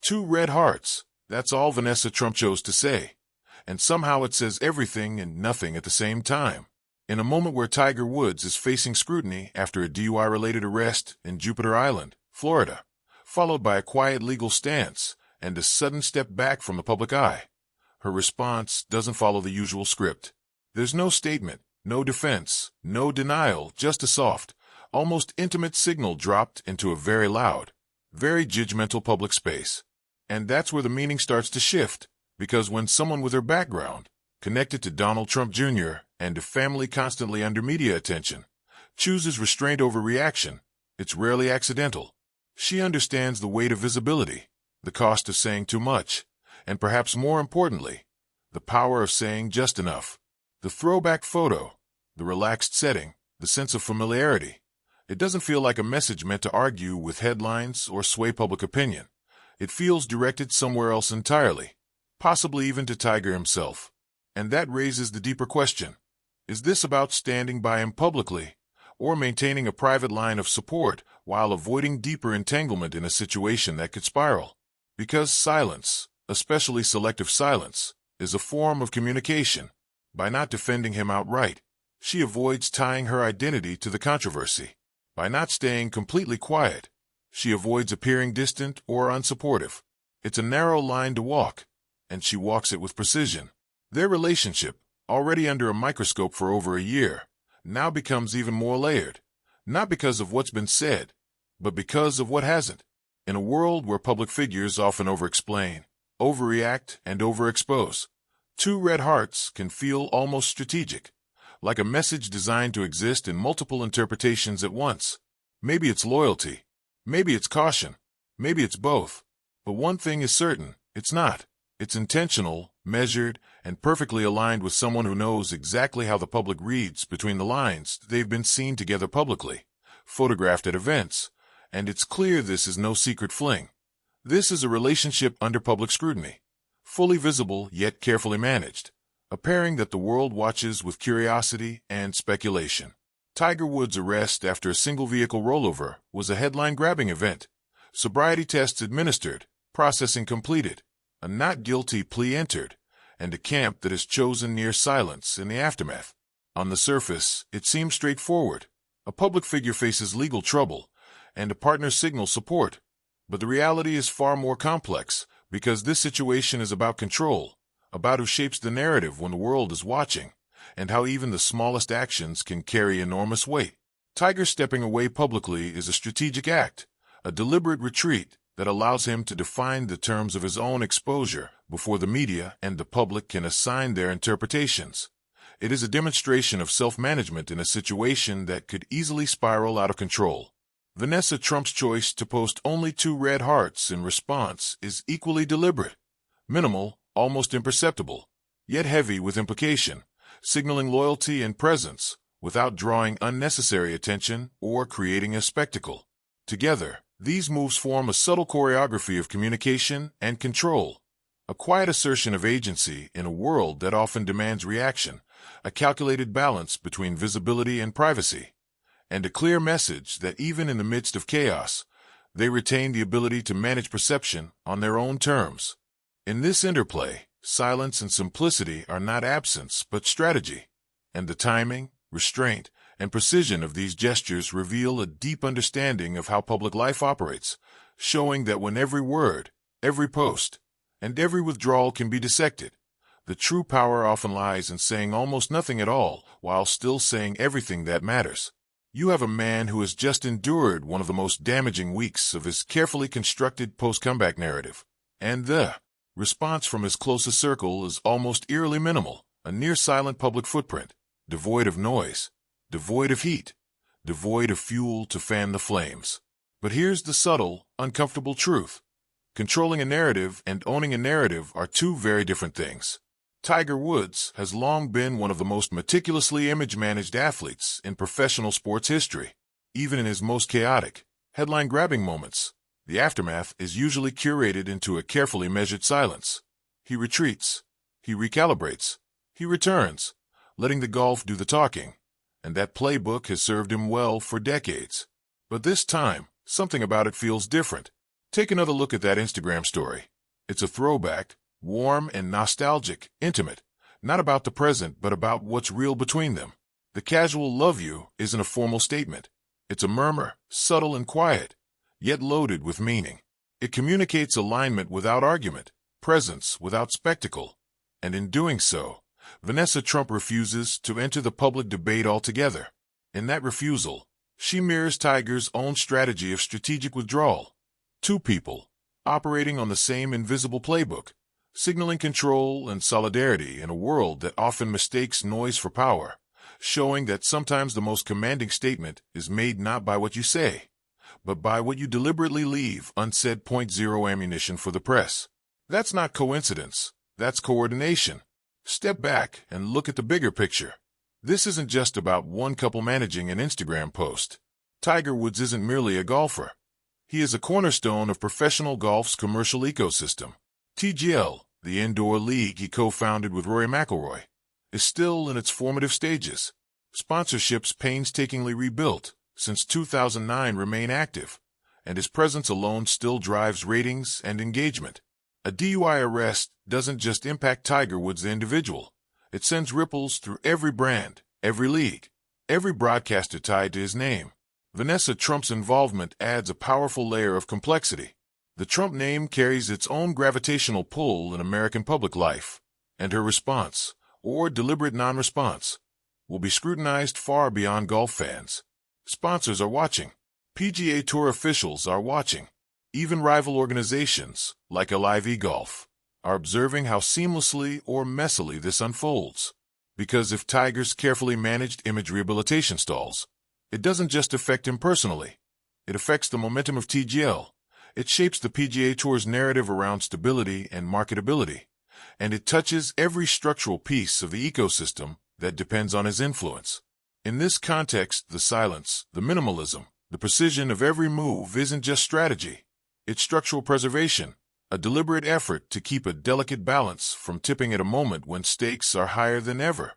2 red hearts. That's all Vanessa Trump chose to say. And somehow it says everything and nothing at the same time. In a moment where Tiger Woods is facing scrutiny after a DUI-related arrest in Jupiter Island, Florida, followed by a quiet legal stance and a sudden step back from the public eye, her response doesn't follow the usual script. There's no statement, no defense, no denial, just a soft, almost intimate signal dropped into a very loud, very judgmental public space. And that's where the meaning starts to shift, because when someone with her background, connected to Donald Trump Jr. and a family constantly under media attention, chooses restraint over reaction, it's rarely accidental. She understands the weight of visibility, the cost of saying too much, and perhaps more importantly, the power of saying just enough. The throwback photo, the relaxed setting, the sense of familiarity. It doesn't feel like a message meant to argue with headlines or sway public opinion. It feels directed somewhere else entirely, possibly even to Tiger himself. And that raises the deeper question. Is this about standing by him publicly, or maintaining a private line of support while avoiding deeper entanglement in a situation that could spiral? Because silence, especially selective silence, is a form of communication. By not defending him outright, she avoids tying her identity to the controversy. By not staying completely quiet, she avoids appearing distant or unsupportive. It's a narrow line to walk, and she walks it with precision. Their relationship, already under a microscope for over a year, now becomes even more layered, not because of what's been said, but because of what hasn't. In a world where public figures often overexplain, overreact, and overexpose, 2 red hearts can feel almost strategic, like a message designed to exist in multiple interpretations at once. Maybe it's loyalty, maybe it's caution, maybe it's both. But one thing is certain, it's not. It's intentional, measured, and perfectly aligned with someone who knows exactly how the public reads between the lines. They've been seen together publicly, photographed at events, and it's clear this is no secret fling. This is a relationship under public scrutiny, fully visible yet carefully managed, a pairing that the world watches with curiosity and speculation. Tiger Woods' arrest after a single vehicle rollover was a headline-grabbing event. Sobriety tests administered, processing completed, a not guilty plea entered, and a camp that has chosen near silence in the aftermath. On the surface, it seems straightforward. A public figure faces legal trouble, and a partner signals support. But the reality is far more complex, because this situation is about control, about who shapes the narrative when the world is watching, and how even the smallest actions can carry enormous weight. Tiger stepping away publicly is a strategic act, a deliberate retreat that allows him to define the terms of his own exposure before the media and the public can assign their interpretations. It is a demonstration of self-management in a situation that could easily spiral out of control. Vanessa Trump's choice to post only 2 red hearts in response is equally deliberate, minimal, almost imperceptible, yet heavy with implication, signaling loyalty and presence without drawing unnecessary attention or creating a spectacle. Together, these moves form a subtle choreography of communication and control, a quiet assertion of agency in a world that often demands reaction, a calculated balance between visibility and privacy, and a clear message that even in the midst of chaos, they retain the ability to manage perception on their own terms. In this interplay, silence and simplicity are not absence but strategy, and the timing, restraint, and precision of these gestures reveal a deep understanding of how public life operates, showing that when every word, every post, and every withdrawal can be dissected, the true power often lies in saying almost nothing at all while still saying everything that matters. You have a man who has just endured one of the most damaging weeks of his carefully constructed post-comeback narrative, and the response from his closest circle is almost eerily minimal, a near-silent public footprint, devoid of noise, devoid of heat, devoid of fuel to fan the flames. But here's the subtle, uncomfortable truth. Controlling a narrative and owning a narrative are 2 very different things. Tiger Woods has long been one of the most meticulously image-managed athletes in professional sports history. Even in his most chaotic, headline-grabbing moments, the aftermath is usually curated into a carefully measured silence. He retreats, he recalibrates, he returns, letting the golf do the talking, and that playbook has served him well for decades. But this time, something about it feels different. Take another look at that Instagram story. It's a throwback, warm and nostalgic, intimate, not about the present, but about what's real between them. The casual "love you" isn't a formal statement. It's a murmur, subtle and quiet, yet loaded with meaning. It communicates alignment without argument, presence without spectacle, and in doing so, Vanessa Trump refuses to enter the public debate altogether. In that refusal, she mirrors Tiger's own strategy of strategic withdrawal. Two people, operating on the same invisible playbook, signaling control and solidarity in a world that often mistakes noise for power, showing that sometimes the most commanding statement is made not by what you say, but by what you deliberately leave unsaid. 0 ammunition for the press. That's not coincidence, that's coordination. Step back and look at the bigger picture. This isn't just about one couple managing an Instagram post. Tiger Woods isn't merely a golfer. He is a cornerstone of professional golf's commercial ecosystem. TGL, the indoor league he co-founded with Rory McIlroy, is still in its formative stages. Sponsorships painstakingly rebuilt since 2009 remain active, and his presence alone still drives ratings and engagement. A DUI arrest doesn't just impact Tiger Woods the individual. It sends ripples through every brand, every league, every broadcaster tied to his name. Vanessa Trump's involvement adds a powerful layer of complexity. The Trump name carries its own gravitational pull in American public life, and her response, or deliberate non-response, will be scrutinized far beyond golf fans. Sponsors are watching. PGA Tour officials are watching. Even rival organizations, like LIV Golf, are observing how seamlessly or messily this unfolds. Because if Tiger's carefully managed image rehabilitation stalls, it doesn't just affect him personally. It affects the momentum of TGL. It shapes the PGA Tour's narrative around stability and marketability. And it touches every structural piece of the ecosystem that depends on his influence. In this context, the silence, the minimalism, the precision of every move isn't just strategy. It's structural preservation, a deliberate effort to keep a delicate balance from tipping at a moment when stakes are higher than ever.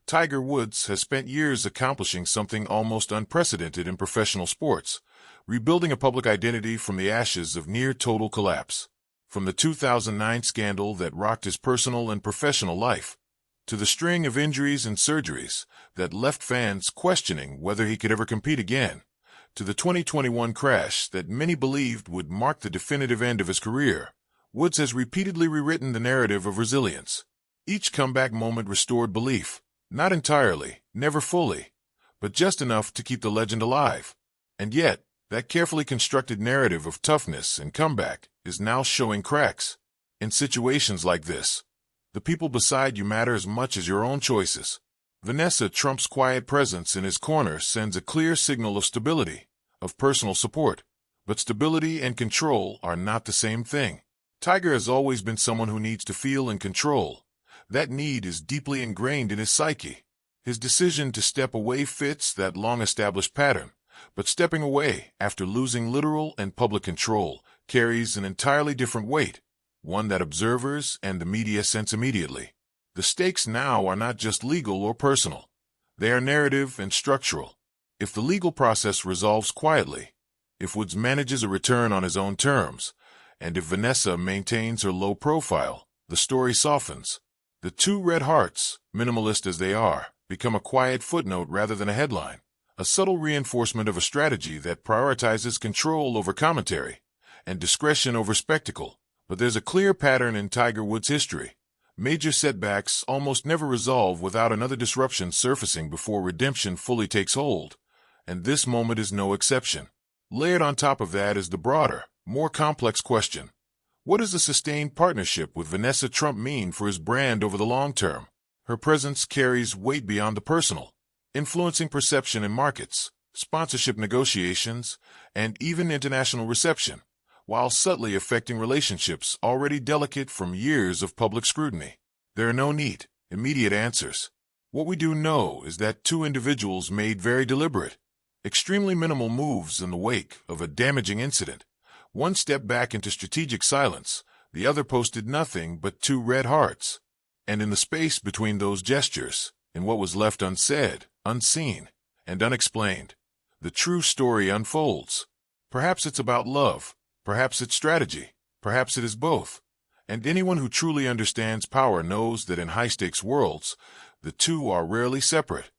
Tiger Woods has spent years accomplishing something almost unprecedented in professional sports, rebuilding a public identity from the ashes of near-total collapse. From the 2009 scandal that rocked his personal and professional life, to the string of injuries and surgeries that left fans questioning whether he could ever compete again, to the 2021 crash that many believed would mark the definitive end of his career, Woods has repeatedly rewritten the narrative of resilience. Each comeback moment restored belief, not entirely, never fully, but just enough to keep the legend alive. And yet, that carefully constructed narrative of toughness and comeback is now showing cracks. In situations like this, the people beside you matter as much as your own choices. Vanessa Trump's quiet presence in his corner sends a clear signal of stability, of personal support. But stability and control are not the same thing. Tiger has always been someone who needs to feel in control. That need is deeply ingrained in his psyche. His decision to step away fits that long-established pattern, but stepping away after losing literal and public control carries an entirely different weight, one that observers and the media sense immediately. The stakes now are not just legal or personal. They are narrative and structural. If the legal process resolves quietly, if Woods manages a return on his own terms, and if Vanessa maintains her low profile, the story softens. The two red hearts, minimalist as they are, become a quiet footnote rather than a headline, a subtle reinforcement of a strategy that prioritizes control over commentary and discretion over spectacle. But there's a clear pattern in Tiger Woods' history. Major setbacks almost never resolve without another disruption surfacing before redemption fully takes hold, and this moment is no exception. Layered on top of that is the broader, more complex question. What does a sustained partnership with Vanessa Trump mean for his brand over the long term? Her presence carries weight beyond the personal, influencing perception in markets, sponsorship negotiations, and even international reception, while subtly affecting relationships already delicate from years of public scrutiny. There are no neat, immediate answers. What we do know is that two individuals made very deliberate, extremely minimal moves in the wake of a damaging incident. One stepped back into strategic silence, the other posted nothing but two red hearts. And in the space between those gestures, in what was left unsaid, unseen, and unexplained, the true story unfolds. Perhaps it's about love, Perhaps it's strategy. Perhaps it is both. And anyone who truly understands power knows that in high-stakes worlds, the two are rarely separate.